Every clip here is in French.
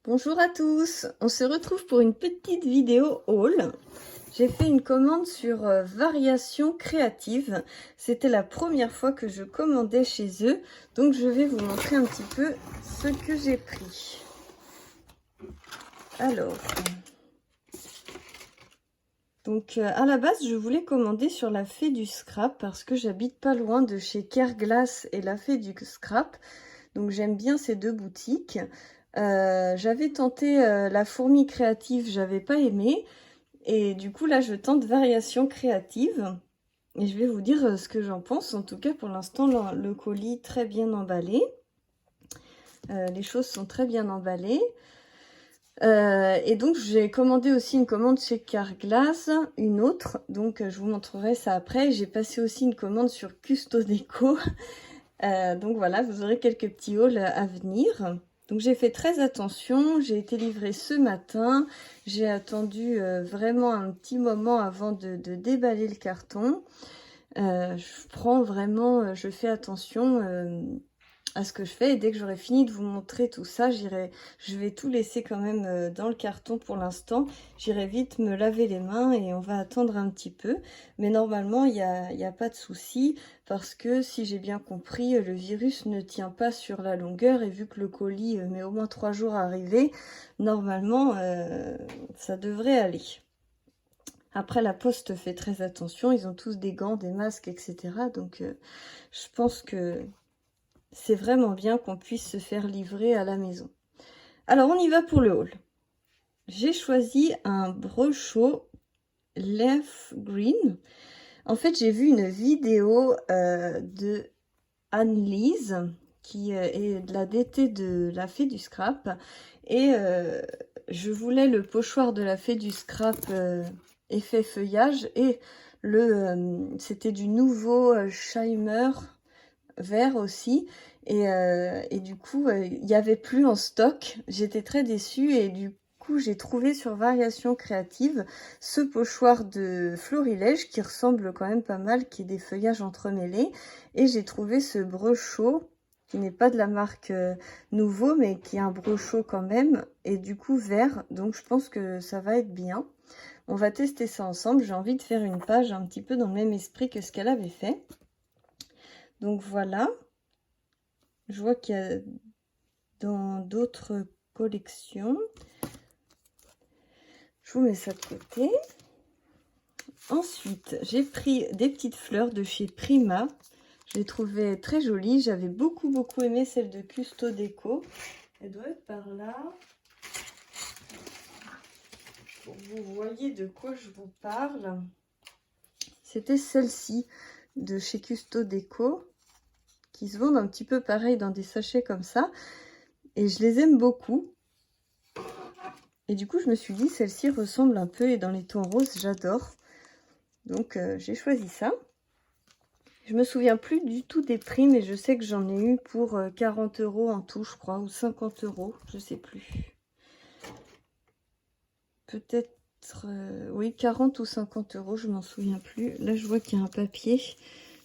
Bonjour à tous, on se retrouve pour une petite vidéo haul. J'ai fait une commande sur Variations Créatives. C'était la première fois que je commandais chez eux, donc je vais vous montrer un petit peu ce que j'ai pris. Alors, donc à la base je voulais commander sur la Fée du Scrap parce que j'habite pas loin de chez Careglass et la Fée du Scrap, donc j'aime bien ces deux boutiques. J'avais tenté la Fourmi Créative, j'avais pas aimé. Et du coup, là, je tente Variations Créatives. Et je vais vous dire ce que j'en pense. En tout cas, pour l'instant, le colis très bien emballé. Les choses sont très bien emballées. Et donc, j'ai commandé aussi une commande chez Carglass, une autre. Donc, je vous montrerai ça après. J'ai passé aussi une commande sur Custo Déco. Donc voilà, vous aurez quelques petits hauls à venir. Donc j'ai fait très attention, j'ai été livrée ce matin, j'ai attendu vraiment un petit moment avant de déballer le carton. Je fais attention à ce que je fais et dès que j'aurai fini de vous montrer tout ça, je vais tout laisser quand même dans le carton pour l'instant. J'irai vite me laver les mains et on va attendre un petit peu. Mais normalement, il n'y a pas de souci parce que si j'ai bien compris, le virus ne tient pas sur la longueur et vu que le colis met au moins 3 jours à arriver, normalement, ça devrait aller. Après, la poste fait très attention, ils ont tous des gants, des masques, etc. Donc, je pense que c'est vraiment bien qu'on puisse se faire livrer à la maison. Alors, on y va pour le haul. J'ai choisi un Brochure Leaf Green. En fait, j'ai vu une vidéo de Anne-Lise, qui est de la DT de la Fée du Scrap. Et je voulais le pochoir de la Fée du Scrap effet feuillage. Et c'était du nouveau Shimer vert aussi. Et du coup, il n'y avait plus en stock. J'étais très déçue et du coup, j'ai trouvé sur Variations Créatives ce pochoir de Florilège qui ressemble quand même pas mal, qui est des feuillages entremêlés. Et j'ai trouvé ce brochot qui n'est pas de la marque Nouveau, mais qui est un brochot quand même, et du coup vert. Donc je pense que ça va être bien. On va tester ça ensemble. J'ai envie de faire une page un petit peu dans le même esprit que ce qu'elle avait fait. Donc voilà. Je vois qu'il y a dans d'autres collections. Je vous mets ça de côté. Ensuite, j'ai pris des petites fleurs de chez Prima. Je les trouvais très jolies. J'avais beaucoup aimé celle de Custo Déco. Elle doit être par là. Pour que vous voyez de quoi je vous parle. C'était celle-ci de chez Custo Déco, qui se vendent un petit peu pareil dans des sachets comme ça. Et je les aime beaucoup. Et du coup, je me suis dit, celle-ci ressemble un peu et dans les tons roses, j'adore. Donc, j'ai choisi ça. Je me souviens plus du tout des prix, mais je sais que j'en ai eu pour 40 € en tout, je crois, ou 50 €, je sais plus. Peut-être, oui, 40 ou 50 €, je m'en souviens plus. Là, je vois qu'il y a un papier,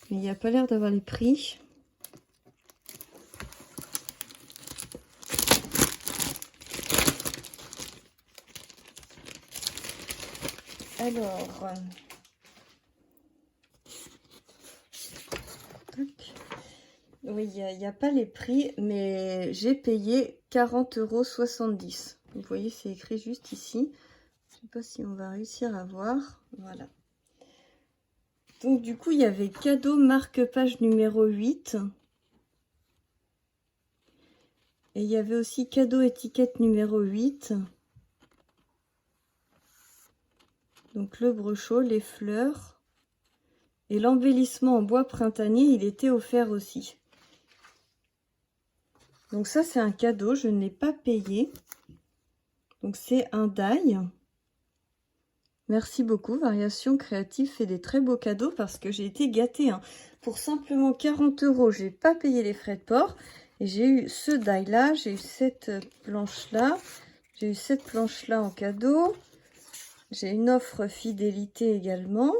mais il n'y a pas l'air d'avoir les prix. Alors, oui, il n'y a pas les prix, mais j'ai payé 40,70 €. Vous voyez, c'est écrit juste ici. Je ne sais pas si on va réussir à voir. Voilà. Donc, du coup, il y avait cadeau marque-page numéro 8. Et il y avait aussi cadeau étiquette numéro 8. Donc, le brochot, les fleurs. Et l'embellissement en bois printanier, il était offert aussi. Donc ça, c'est un cadeau, je ne l'ai pas payé. Donc c'est un die. Merci beaucoup, Variations Créatives fait des très beaux cadeaux parce que j'ai été gâtée. Hein. Pour simplement 40 €, j'ai pas payé les frais de port. Et j'ai eu ce die là, j'ai eu cette planche là, j'ai eu cette planche là en cadeau. J'ai une offre fidélité également.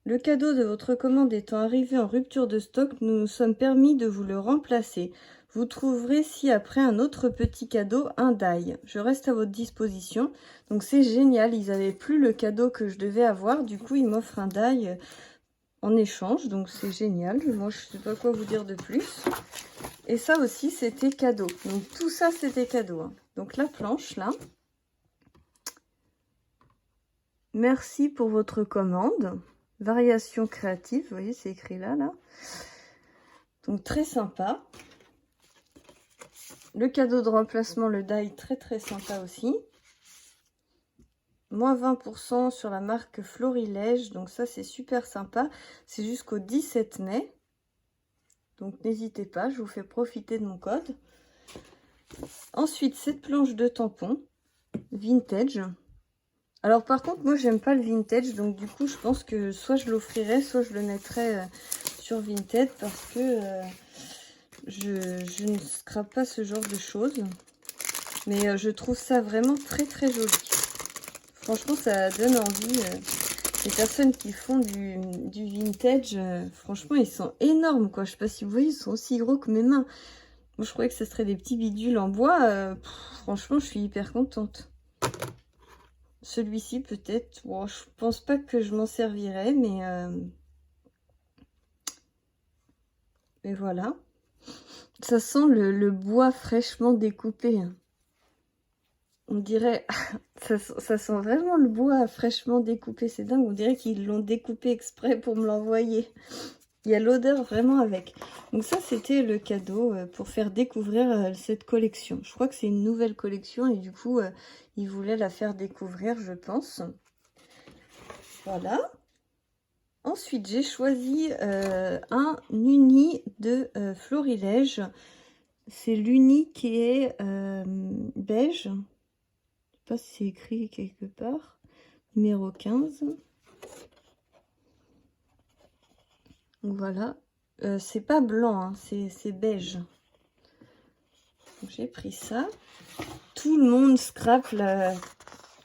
Le cadeau de votre commande étant arrivé en rupture de stock, nous nous sommes permis de vous le remplacer. Vous trouverez ci-après un autre petit cadeau, un die. Je reste à votre disposition. Donc c'est génial, ils n'avaient plus le cadeau que je devais avoir. Du coup, ils m'offrent un die en échange. Donc c'est génial. Moi, je ne sais pas quoi vous dire de plus. Et ça aussi, c'était cadeau. Donc tout ça, c'était cadeau. Hein. Donc la planche, là. Merci pour votre commande. Variation créative. Vous voyez, c'est écrit là, là. Donc très sympa. Le cadeau de remplacement, le die, très très sympa aussi. Moins 20% sur la marque Florilège. Donc ça, c'est super sympa. C'est jusqu'au 17 mai. Donc n'hésitez pas, je vous fais profiter de mon code. Ensuite, cette planche de tampons vintage. Alors par contre, moi, j'aime pas le vintage. Donc du coup, je pense que soit je l'offrirai, soit je le mettrai sur Vinted. Parce que je ne scrape pas ce genre de choses. Mais je trouve ça vraiment très très joli. Franchement, ça donne envie. Les personnes qui font du vintage, franchement, ils sont énormes, quoi. Je sais pas si vous voyez, ils sont aussi gros que mes mains. Moi, je croyais que ce serait des petits bidules en bois. Franchement, je suis hyper contente. Celui-ci, peut-être. Bon, je pense pas que je m'en servirai, mais voilà. Ça sent le bois fraîchement découpé. On dirait, ça sent vraiment le bois fraîchement découpé, c'est dingue, on dirait qu'ils l'ont découpé exprès pour me l'envoyer. Il y a l'odeur vraiment avec. Donc ça, c'était le cadeau pour faire découvrir cette collection. Je crois que c'est une nouvelle collection et du coup, ils voulaient la faire découvrir, je pense. Voilà. Ensuite, j'ai choisi un uni de Florilège. C'est l'uni qui est beige. Je sais pas si c'est écrit quelque part. Numéro 15. Donc voilà. C'est pas blanc, hein, c'est beige. J'ai pris ça. Tout le monde scrape la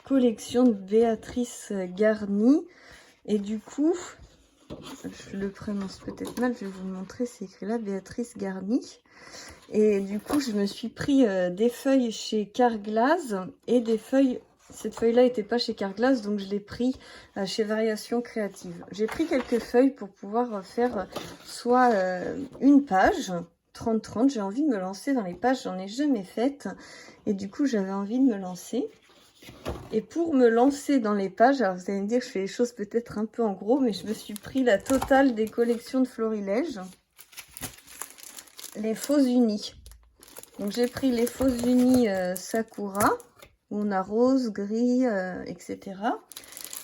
collection de Béatrice Garni. Et du coup, je le prononce peut-être mal, je vais vous le montrer, c'est écrit là, Béatrice Garni. Et du coup, je me suis pris des feuilles chez Carglass et des feuilles... Cette feuille-là n'était pas chez Carglass, donc je l'ai pris chez Variation Créative. J'ai pris quelques feuilles pour pouvoir faire soit une page, 30-30. J'ai envie de me lancer dans les pages, j'en ai jamais faites. Et du coup, j'avais envie de me lancer. Et pour me lancer dans les pages, alors vous allez me dire que je fais les choses peut-être un peu en gros, mais je me suis pris la totale des collections de Florilège. Les faux unis. Donc j'ai pris les faux unis Sakura, où on a rose, gris, etc.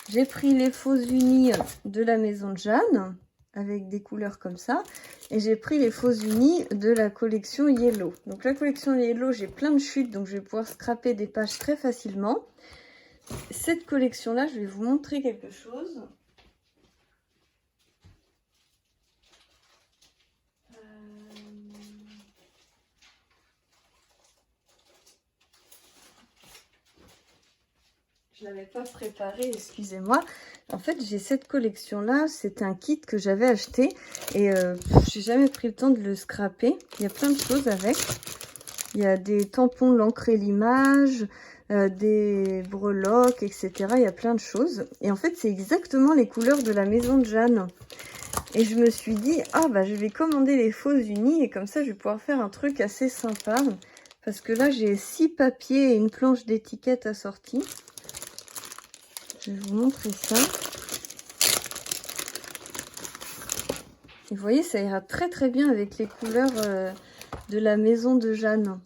J'ai pris les faux unis de la maison de Jeanne, avec des couleurs comme ça. Et j'ai pris les faux unis de la collection Yellow. Donc la collection Yellow, j'ai plein de chutes, donc je vais pouvoir scraper des pages très facilement. Cette collection-là, je vais vous montrer quelque chose. Je ne l'avais pas préparé, excusez-moi. En fait, j'ai cette collection-là. C'est un kit que j'avais acheté et j'ai jamais pris le temps de le scraper. Il y a plein de choses avec. Il y a des tampons, l'encre et l'image, des breloques, etc. Il y a plein de choses. Et en fait, c'est exactement les couleurs de la maison de Jeanne. Et je me suis dit, ah bah je vais commander les faux unis et comme ça, je vais pouvoir faire un truc assez sympa. Parce que là, j'ai 6 papiers et une planche d'étiquette assortie. Je vais vous montrer ça. Et vous voyez, ça ira très très bien avec les couleurs de la maison de Jeanne.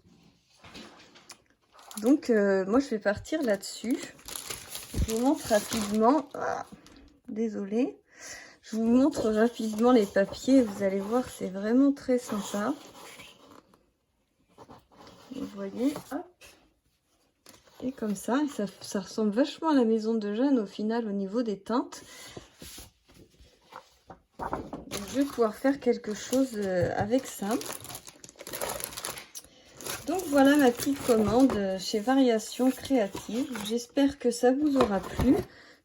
Donc, moi, je vais partir là-dessus. Je vous montre rapidement. Ah, désolée. Je vous montre rapidement les papiers. Vous allez voir, c'est vraiment très sympa. Vous voyez, hop. Et comme ça, ça ressemble vachement à la maison de Jeanne au final au niveau des teintes. Donc, je vais pouvoir faire quelque chose avec ça. Donc voilà ma petite commande chez Variation Créative. J'espère que ça vous aura plu,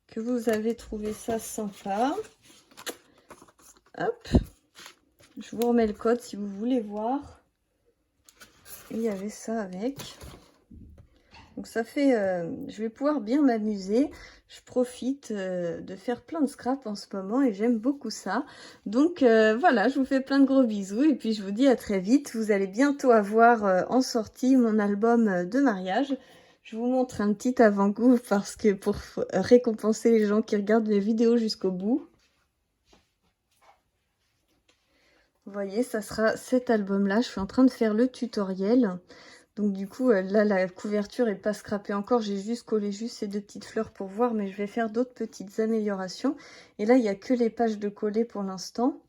que vous avez trouvé ça sympa. Hop, je vous remets le code si vous voulez voir. il y avait ça avec. Donc ça fait, je vais pouvoir bien m'amuser. Je profite de faire plein de scraps en ce moment et j'aime beaucoup ça. Donc voilà, je vous fais plein de gros bisous et puis je vous dis à très vite. Vous allez bientôt avoir en sortie mon album de mariage. Je vous montre un petit avant-goût parce que pour récompenser les gens qui regardent les vidéos jusqu'au bout. Vous voyez, ça sera cet album-là. Je suis en train de faire le tutoriel. Donc du coup, là, la couverture est pas scrapée encore. J'ai juste collé juste ces deux petites fleurs pour voir, mais je vais faire d'autres petites améliorations. Et là, il n'y a que les pages de coller pour l'instant.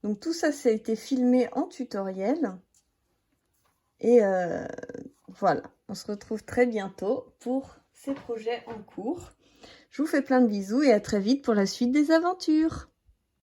Donc tout ça, ça a été filmé en tutoriel. Et voilà, on se retrouve très bientôt pour ces projets en cours. Je vous fais plein de bisous et à très vite pour la suite des aventures.